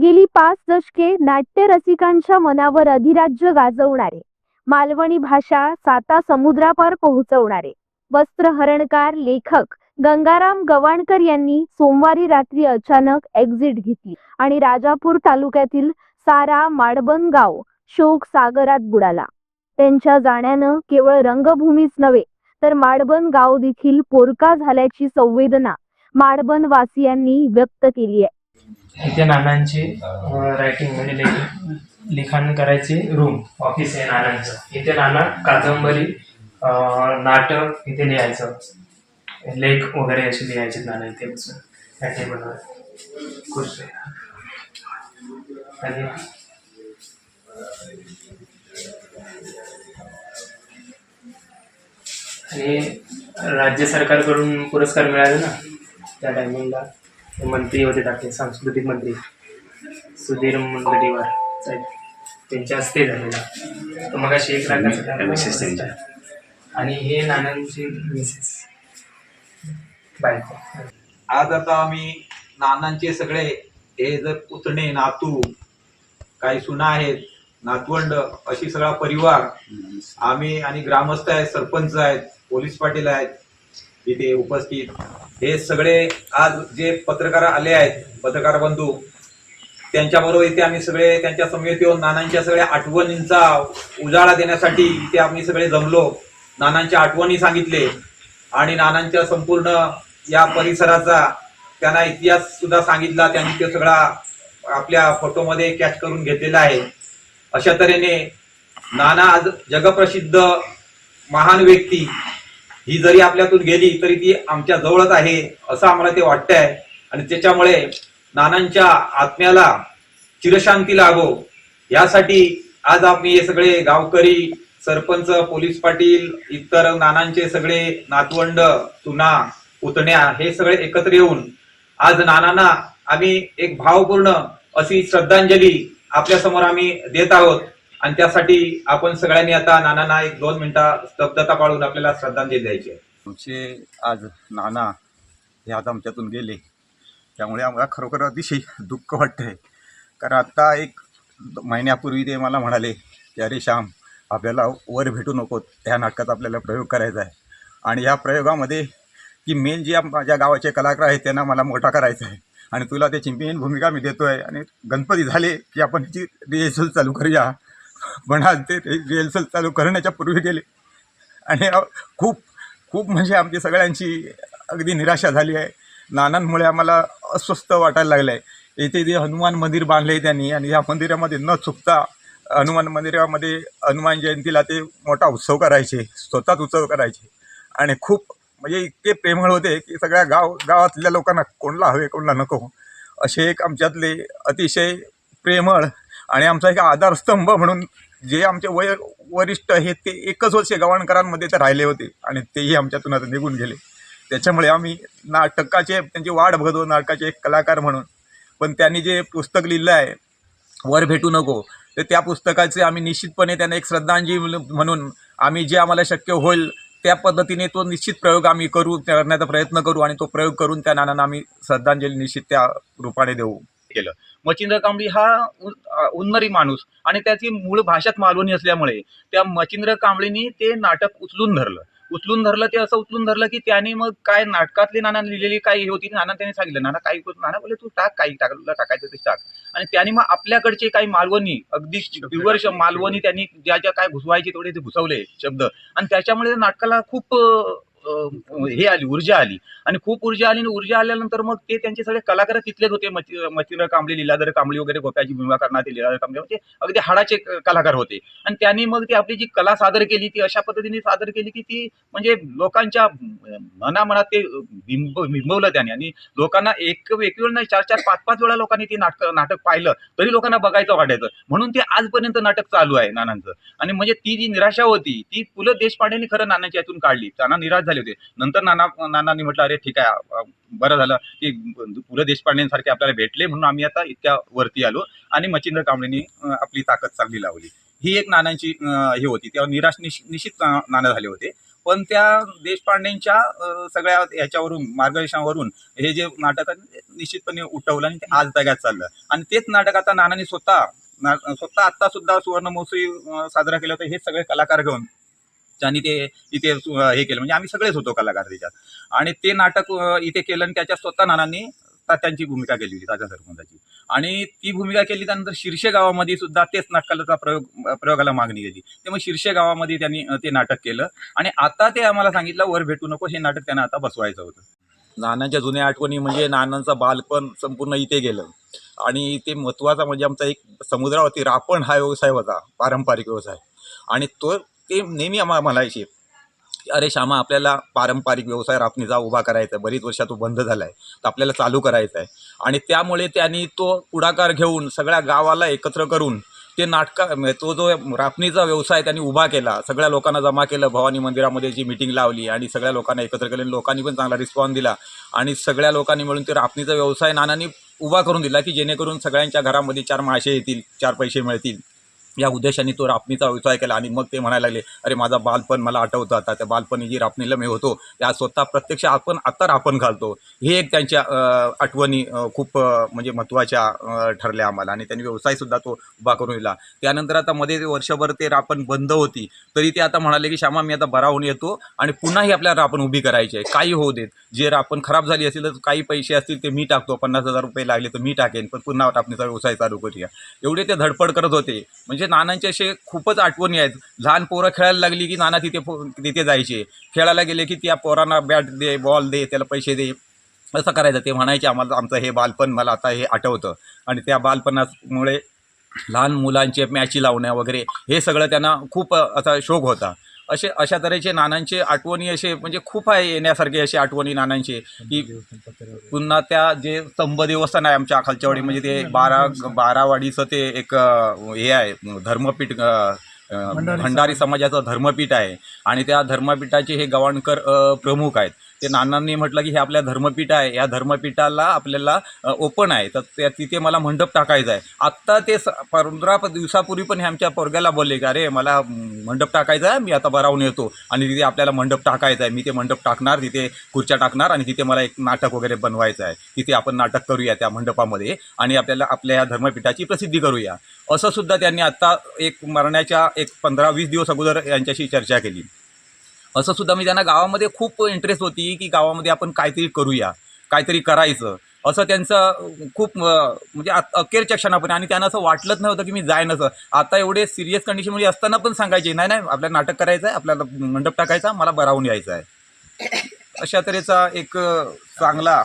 गेली 5 दशके नाट्य रसिकांच्या मनावर अधिराज्य गाजवणारे, मालवणी भाषा साता समुद्रापार पोहोचवणारे वस्त्रहरणकार लेखक गंगाराम गवाणकर यांनी सोमवारी रात्री अचानक एक्झिट घेतली आणि राजापूर तालुक्यातील सारा माडबन गाव शोक सागरात बुडाला। त्यांच्या जाण्यानं केवळ रंगभूमीच नव्हे तर माडबन गाव देखील पोरका झाल्याची संवेदना माडबन वासियांनी व्यक्त केली आहे। इथे नानांचे रायटिंग म्हणजे लिखाण करायचे रूम ऑफिस आहे नानांचं। इथे नाना कादंबरी नाटक इथे लिहायचं, लेख वगैरे असे लिहायचे नाना इथे बसून त्या टेबलवर खुश आणि राज्य सरकारकडून पुरस्कार मिळाला ना त्या टायमिंगला मंत्री होते आपले सांस्कृतिक मंत्री सुधीर मुनगंटीवार साहेब, त्यांच्या हस्ते झालेला तो मग 1 लाखाचा आणि हे नानांची मिसेस बायको। आज आता आम्ही नानांचे सगळे हे जर पुतणे नातू काही सुना आहेत नातवंड अशी सगळा परिवार आम्ही आणि ग्रामस्थ आहेत, सरपंच आहेत, पोलीस पाटील आहेत इथे उपस्थित, हे सगळे आज जे पत्रकार आले आहेत पत्रकार बंधू त्यांच्याबरोबर इथे आम्ही सगळे त्यांच्या समवेत येऊन नानांच्या सगळ्या आठवणींचा उजाळा देण्यासाठी इथे आम्ही सगळे जमलो। नानांच्या आठवणी सांगितले आणि नानांच्या संपूर्ण या परिसराचा त्यांना इतिहास सुद्धा सांगितला। त्यांनी ते सगळा आपल्या फोटोमध्ये कॅच करून घेतलेला आहे। अशा तऱ्हेने नाना आज जगप्रसिद्ध महान व्यक्ती ही जरी आपल्यातून गेली तरी ती आमच्या जवळच आहे असं आम्हाला ते वाटतंय आणि त्याच्यामुळे नानांच्या आत्म्याला चिरशांती लाभो यासाठी आज आम्ही हे सगळे गावकरी, सरपंच, पोलीस पाटील, इतर नानांचे सगळे नातवंड, सुना, पुतण्या हे सगळे एकत्र येऊन आज नानांना आम्ही एक भावपूर्ण अशी श्रद्धांजली आपल्या समोर आम्ही देत आहोत आणि त्यासाठी आपण सगळ्यांनी आता नानांना 1-2 मिनिटं स्तब्धता पाळून आपल्याला श्रद्धांजली द्यायची आहे। आमचे आज नाना हे आज आमच्यातून गेले त्यामुळे आम्हाला खरोखर अतिशय दुःख वाटतंय। कारण आत्ता 1 महिन्यापूर्वी ते मला म्हणाले की अरे श्याम आपल्याला वर भेटू नको, ह्या नाटकात आपल्याला प्रयोग करायचा आहे आणि या प्रयोगामध्ये की मेन जे माझ्या गावाचे कलाकार आहेत त्यांना मला मोठा करायचा आहे आणि तुला त्याची मेन भूमिका मी देतो आहे आणि गणपती झाले की आपण त्याची रिहर्सल चालू करूया। पण आज ते रिहर्सल चालू करण्याच्या पूर्वी गेले आणि खूप म्हणजे आमची सगळ्यांची अगदी निराशा झाली आहे। नानांमुळे आम्हाला अस्वस्थ वाटायला लागलं आहे। इथे जे हनुमान मंदिर बांधले त्यांनी आणि या मंदिरामध्ये न चुकता हनुमान मंदिरामध्ये हनुमान जयंतीला ते मोठा उत्सव करायचे, स्वतःच उत्सव करायचे आणि खूप म्हणजे इतके प्रेमळ होते की सगळ्या गावातल्या लोकांना कोणाला हवे कोणाला नको असे एक आमच्यातले अतिशय प्रेमळ आणि आमचा एक आधारस्तंभ म्हणून जे आमचे वरिष्ठ आहेत ते 1च वर्ष गवाणकरांमध्ये तर राहिले होते आणि तेही आमच्यातून आता निघून गेले। त्याच्यामुळे आम्ही नाटकाचे त्यांची वाट बघतो नाटकाचे एक कलाकार म्हणून। पण त्यांनी जे पुस्तक लिहिलं आहे वर भेटू नको तर त्या पुस्तकाचे आम्ही निश्चितपणे त्यांना एक श्रद्धांजली म्हणून आम्ही जे आम्हाला शक्य होईल त्या पद्धतीने तो निश्चित प्रयोग आम्ही करण्याचा प्रयत्न करू आणि तो प्रयोग करून त्या नानांना आम्ही श्रद्धांजली निश्चित त्या रूपाने देऊ केलं। मच्छिंद्र कांबळी हा उन्नरी माणूस आणि त्याची मूळ भाषाच मालवणी असल्यामुळे त्या मच्छिंद्र कांबळीनी ते नाटक उचलून धरलं ते असं उचलून धरलं की त्याने मग काय नाटकातली नाना लिहिलेली काही होती नाना त्यांनी सांगितलं नाना काही नाना बोले तू टाक काही टाकायचं ते टाक आणि त्यांनी मग आपल्याकडचे काही मालवणी अगदी प्युअर मालवणी त्यांनी ज्या काय घुसवायचे तेवढे ते घुसवले शब्द आणि त्याच्यामुळे नाटकाला खूप हे आली ऊर्जा आली आणि खूप ऊर्जा आल्यानंतर मग ते त्यांचे सगळे कलाकार तिथलेच होते। मच्छिंद्र कांबळी, लीलाधर कांबळी वगैरे गोप्याची भूमिका करणार ते लीलाधर कांबळी म्हणजे अगदी हाडाचे कलाकार होते आणि त्यांनी मग ती आपली जी कला सादर केली ती अशा पद्धतीने सादर केली की ती म्हणजे लोकांच्या मनात ते बिंबवलं त्यांनी आणि लोकांना एक वेळ नाही 4-4, 5-5 वेळा लोकांनी ते नाटक पाहिलं तरी लोकांना बघायचं वाटायचं म्हणून ते आजपर्यंत नाटक चालू आहे नानांचं। आणि म्हणजे ती जी निराशा होती ती पु ल देशपांडेंनी खरं नानांच्या यातून काढली। नाना निराश झाले होते। नंतर नानांनी म्हटलं अरे ठीक आहे बरं झालं की पु ल देशपांडेंसारखे आपल्याला भेटले म्हणून आम्ही आता इतक्या वरती आलो आणि मच्छिंद्र कांबळींनी आपली ताकद चांगली लावली। ही एक नानांची हे होती। तेव्हा निराश निश्चित नाना झाले होते पण त्या देशपांडेंच्या सगळ्या ह्याच्यावरून मार्गदर्शनावरून हे जे नाटक निश्चितपणे उठवलं आणि ते आज जगात चाललं. आणि तेच नाटक आता नानांनी स्वतः आता सुद्धा सुवर्ण महोत्सव साजरा केला होता. हे सगळे कलाकार घेऊन त्यांनी ते इथे हे केलं, म्हणजे आम्ही सगळेच होतो कलाकार त्याच्यात. आणि ते नाटक इथे केलं आणि त्याच्यात स्वतः नानांनी तात्यांची भूमिका केली होती, तात्या सरपंचाची. आणि ती भूमिका केली त्यानंतर शिर्षे गावामध्ये सुद्धा तेच नाटकाचा प्रयोगाला मागणी केली. त्यामुळे शिर्षे गावामध्ये त्यांनी ते नाटक केलं. आणि आता ते आम्हाला सांगितलं वर भेटू नको, हे नाटक त्यांना आता बसवायचं होतं. नानांच्या जुन्या आठवणी म्हणजे नानांचं बालपण संपूर्ण इथे गेलं. आणि ते महत्त्वाचा म्हणजे आमचा एक समुद्रावरती रापण हा व्यवसाय होता, पारंपरिक व्यवसाय. आणि ते नेहमी आम्हाला म्हणायचे, अरे श्यामा, आपल्याला पारंपरिक व्यवसाय रापणीचा उभा करायचा आहे, बरीच वर्षा तो बंद झाला आहे, तर आपल्याला चालू करायचा आहे. आणि त्यामुळे त्यांनी तो पुढाकार घेऊन सगळ्या गावाला एकत्र करून ते तो जो रापणीचा व्यवसाय त्यांनी उभा केला, सगळ्या लोकांना जमा केलं, भवानी मंदिरामध्ये जी मीटिंग लावली आणि सगळ्या लोकांना एकत्र केलं. लोकांनी पण चांगला रिस्पॉन्स दिला आणि सगळ्या लोकांनी मिळून ते रापणीचा व्यवसाय नानांनी उभा करून दिला, की जेणेकरून सगळ्यांच्या घरामध्ये 4 मासे येतील, 4 पैसे मिळतील, या उद्देशाने तो रापणीचा व्यवसाय केला. आणि मग ते म्हणायला लागले, अरे माझा बालपण मला आठवतं, आता त्या बालपणी जी रापणीला मी होतो त्या स्वतः प्रत्यक्ष आपण आता रापण घालतो. हे एक त्यांच्या आठवणी खूप म्हणजे महत्त्वाच्या ठरल्या आम्हाला. आणि त्यांनी व्यवसायसुद्धा तो उभा करून दिला. त्यानंतर आता मध्ये वर्षभर ते रापण बंद होती, तरी ते आता म्हणाले की श्यामा, मी आता बरा होऊन येतो आणि पुन्हा ही आपल्याला रापण उभी करायची आहे. काही होऊ देत, जे रापण खराब झाली असेल तर काही पैसे असतील ते मी टाकतो, 50,000 रुपये लागले तर मी टाकेन, पण पुन्हा रापणीचा व्यवसाय चालू करूया. एवढे ते धडपड करत होते. म्हणजे नानांचे असे खूपच आठवणी आहेत. लहान पोरं खेळायला लागली की नाना तिथे जायचे. खेळायला गेले की त्या पोरांना बॅट दे, बॉल दे, त्याला पैसे दे, असं करायचं. ते म्हणायचे, आम्हाला आमचं हे बालपण मला आता हे आठवतं. आणि त्या बालपणामुळे लहान मुलांचे मॅची लावण्या वगैरे हे सगळं त्यांना खूप असा शौक होता. अशा तऱ्हेचे नानांचे आठवणी असे म्हणजे खूप आहे येण्यासारखे असे आठवणी नानांचे. की पुन्हा त्या जे स्तंभ देवस्थान आहे आमच्या खालच्यावाडी, म्हणजे ते बारावाडीचं ते एक हे आहे धर्मपीठ, भंडारी समाजाचं धर्मपीठ आहे. आणि त्या धर्मपीठाचे हे गवाणकर प्रमुख आहेत. ते नानांनी म्हटलं की हे आपल्या धर्मपीठ आहे, या धर्मपीठाला आपल्याला ओपन आहे, तर तिथे मला मंडप टाकायचा आहे. आत्ता ते 15 दिवसापूर्वी पण हे आमच्या पोरग्याला बोलले की अरे मला मंडप टाकायचा आहे, मी आता बरावून येतो आणि तिथे आपल्याला मंडप टाकायचा आहे. मी ते मंडप टाकणार, तिथे खुर्च्या टाकणार आणि तिथे मला एक नाटक वगैरे बनवायचं आहे. तिथे आपण नाटक करूया त्या मंडपामध्ये आणि आपल्याला आपल्या या धर्मपीठाची प्रसिद्धी करूया. असं सुद्धा त्यांनी आत्ता एक मरण्याच्या 15-20 दिवस अगोदर यांच्याशी चर्चा केली. असं सुद्धा मी त्यांना गावामध्ये खूप इंटरेस्ट होती की गावामध्ये आपण काहीतरी करूया, काहीतरी करायचं, असं त्यांचं खूप म्हणजे अखेरच्या क्षणापर्यंत. आणि त्यांना असं वाटलंच नव्हतं की मी जाईन असं. आता एवढे सिरियस कंडिशनमध्ये असताना पण सांगायचे, नाही आपल्याला नाटक करायचं आहे, आपल्याला मंडप टाकायचा, मला बरावून यायचं आहे. अशा तऱ्हेचा एक चांगला.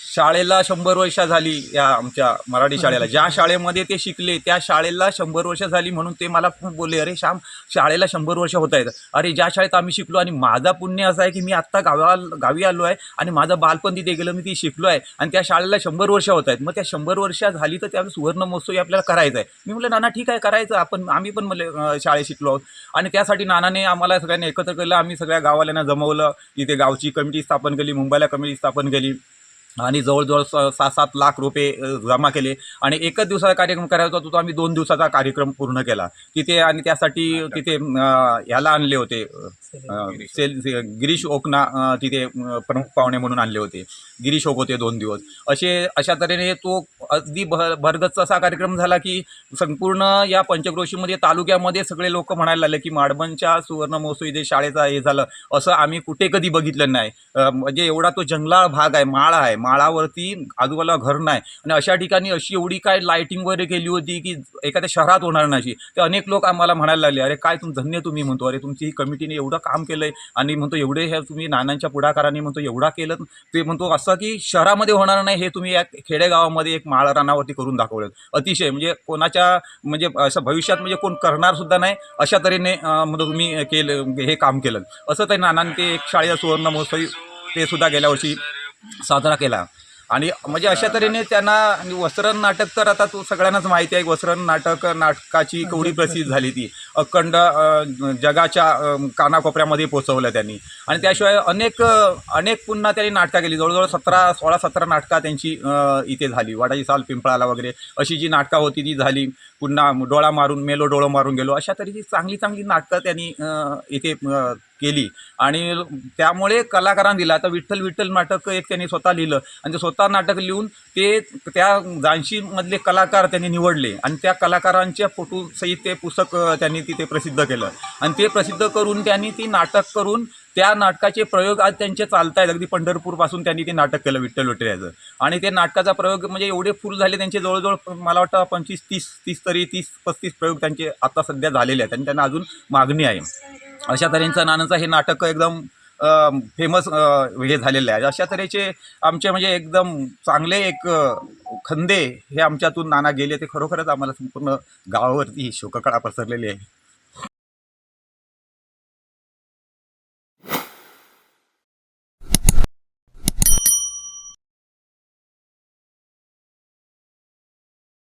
शाळेला 100 वर्ष झाली, या आमच्या मराठी शाळेला, ज्या शाळेमध्ये ते शिकले त्या शाळेला 100 वर्ष झाली. म्हणून ते मला खूप बोलले, अरे श्याम, शाळेला 100 वर्ष होत आहेत. अरे ज्या शाळेत आम्ही शिकलो, आणि माझा पुण्य असं आहे की मी आत्ता गावी आलो आहे आणि माझं बालपण तिथे गेलं, मी ती शिकलो आहे आणि त्या शाळेला 100 वर्ष होत आहेत. मग त्या 100 वर्ष झाली तर त्या सुवर्ण महोत्सव आपल्याला करायचा आहे. मी म्हटलं नाना ठीक आहे, करायचं, आम्ही पण म्हणले शाळेत शिकलो आहोत. आणि त्यासाठी नानाने आम्हाला सगळ्यांनी एकत्र केलं. आम्ही सगळ्या गावाल्यांना जमवलं, इथे गावची कमिटी स्थापन केली, मुंबईला कमिटी स्थापन केली आणि जवळजवळ 6-7 लाख रुपये जमा केले. आणि एकच दिवसाचा कार्यक्रम करायचा होता, तो आम्ही 2 दिवसाचा कार्यक्रम पूर्ण केला तिथे. आणि त्यासाठी तिथे ह्याला आणले होते, गिरीश ओकना तिथे प्रमुख पाहुणे म्हणून आणले होते. गिरीश ओक होते 2 दिवस. अशा तऱ्हेने तो अगदी भरगच्च असा कार्यक्रम झाला की संपूर्ण या पंचक्रोशीमध्ये तालुक्यामध्ये सगळे लोक म्हणायला लागले की माडबनच्या सुवर्ण महोत्सवी जे शाळेचा हे झालं असं आम्ही कुठे कधी बघितलं नाही. म्हणजे एवढा तो जंगलाळ भाग आहे, माळ आहे, माळावरती आजूबाजूला घर नाही आणि अशा ठिकाणी अशी एवढी काय लाईटिंग वगैरे केली होती की एखाद्या शहरात होणार नाही. ते अनेक लोक आम्हाला म्हणायला लागले, अरे काय धन्य तुम्ही, म्हणतो अरे तुमची ही कमिटीने एवढं काम केलंय आणि म्हणतो एवढे हे तुम्ही नानांच्या पुढाकाराने म्हणतो एवढा केलं. ते म्हणतो असं की शहरामध्ये होणार नाही, हे तुम्ही या खेडेगावामध्ये एक माळ रानावरती करून दाखवलं. अतिशय म्हणजे कोणाच्या म्हणजे असं भविष्यात म्हणजे कोण करणार सुद्धा नाही अशा तऱ्हेने म्हणतो तुम्ही केलं, हे काम केलं. असं ते नानांनी ते एक शाळेचा सुवर्ण महोत्सवी ते सुद्धा गेल्या वर्षी साजरा केला. आणि म्हणजे अशा तऱ्हेने त्यांना वस्त्रण नाटक तर आता तो सगळ्यांनाच माहिती आहे. वस्त्रण नाटकाची केवढी प्रसिद्ध झाली, ती अखंड जगाच्या कानाकोपऱ्यामध्ये पोचवलं त्यांनी. आणि त्याशिवाय अनेक पुन्हा त्यांनी नाटकं केली. जवळजवळ 16-17 नाटकं त्यांची इथे झाली. वाडाची साल, पिंपळाला वगैरे अशी जी नाटकं होती ती झाली. पुन्हा डोळा मारून मेलो, डोळं मारून गेलो, अशा तऱ्हेची चांगली नाटकं त्यांनी इथे केली आणि त्यामुळे कलाकारांना दिला. आता विठ्ठल विठ्ठल नाटक एक त्यांनी स्वतः लिहिलं आणि ते स्वतः नाटक लिहून ते त्या 80मधले कलाकार त्यांनी निवडले आणि त्या कलाकारांच्या फोटोसहित ते पुस्तक त्यांनी तिथे प्रसिद्ध केलं आणि ते प्रसिद्ध करून त्यांनी ती नाटक करून त्या नाटकाचे प्रयोग आज त्यांचे चालत आहेत. अगदी पंढरपूरपासून त्यांनी ते नाटक केलं विठ्ठल विठ्ठल याचं आणि ते नाटकाचा प्रयोग म्हणजे एवढे फुल झाले त्यांचे, जवळजवळ मला वाटतं 25-30-35 प्रयोग त्यांचे आता सध्या झालेले आहेत आणि त्यांना अजून मागणी आहे. अशा तऱ्हेचं नानांचं हे नाटक एकदम फेमस हे झालेलं आहे. अशा तऱ्हेचे आमचे म्हणजे एकदम चांगले एक खंदे हे आमच्यातून नाना गेले. ते खरोखरच आम्हाला संपूर्ण गावावरती शोककळा पसरलेली आहे.